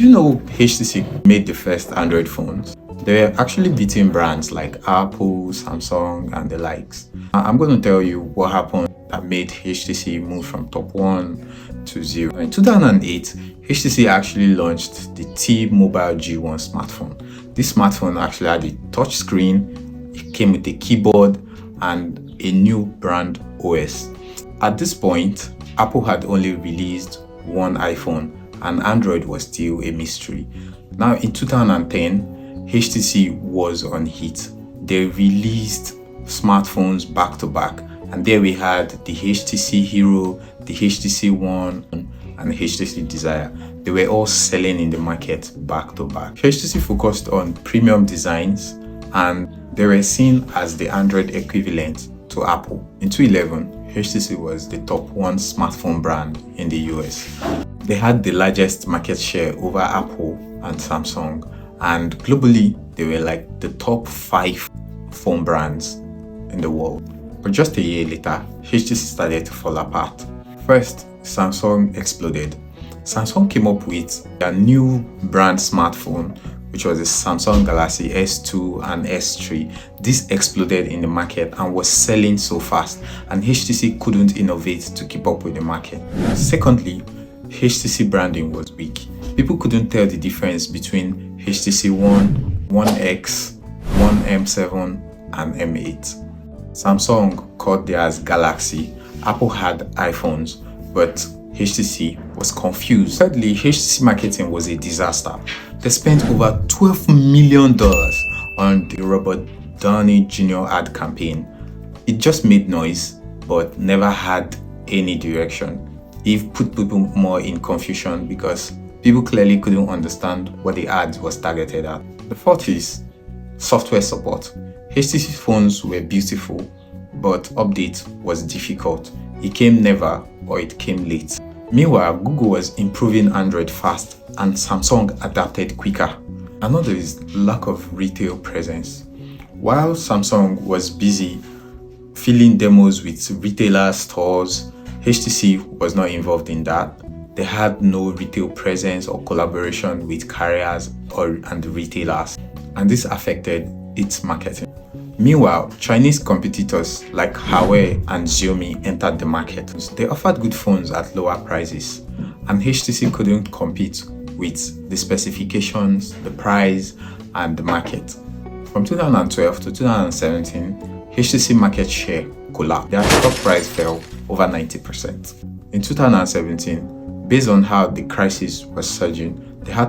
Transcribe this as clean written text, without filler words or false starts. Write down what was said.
Do you know HTC made the first Android phones? They were actually beating brands like Apple, Samsung, and the likes. I'm going to tell you what happened that made HTC move from top 1 to 0. In 2008, HTC actually launched the T-Mobile G1 smartphone. This smartphone actually had a touch screen, it came with a keyboard, and a new brand OS. At this point, Apple had only released one iPhone, and Android was still a mystery. Now in 2010, HTC was on hit. They released smartphones back to back, and there we had the HTC Hero, the HTC One, and the HTC Desire. They were all selling in the market back to back. HTC focused on premium designs, and they were seen as the Android equivalent to Apple. In 2011, HTC was the top 1 smartphone brand in the US. They had the largest market share over Apple and Samsung, and globally, they were like the top 5 phone brands in the world. But just a year later, HTC started to fall apart. First, Samsung exploded. Samsung came up with their new brand smartphone, which was the Samsung Galaxy S2 and S3. This exploded in the market and was selling so fast, and HTC couldn't innovate to keep up with the market. Secondly, HTC branding was weak. People couldn't tell the difference between HTC One, One X, One M7, and M8. Samsung called theirs Galaxy. Apple had iPhones, but HTC was confused. Thirdly, HTC marketing was a disaster. They spent over $12 million on the Robert Downey Jr. ad campaign. It just made noise, but never had any direction. It put people more in confusion because people clearly couldn't understand what the ad was targeted at. The fourth is software support. HTC phones were beautiful, but update was difficult. It came never, or it came late. Meanwhile, Google was improving Android fast, and Samsung adapted quicker. Another is lack of retail presence. While Samsung was busy filling demos with retailer stores, HTC was not involved in that. They had no retail presence or collaboration with carriers and retailers, and this affected its marketing. Meanwhile, Chinese competitors like Huawei and Xiaomi entered the market. They offered good phones at lower prices, and HTC couldn't compete with the specifications, the price, and the market. From 2012 to 2017, HTC market share collapsed. Their stock price fell over 90%. In 2017, based on how the crisis was surging,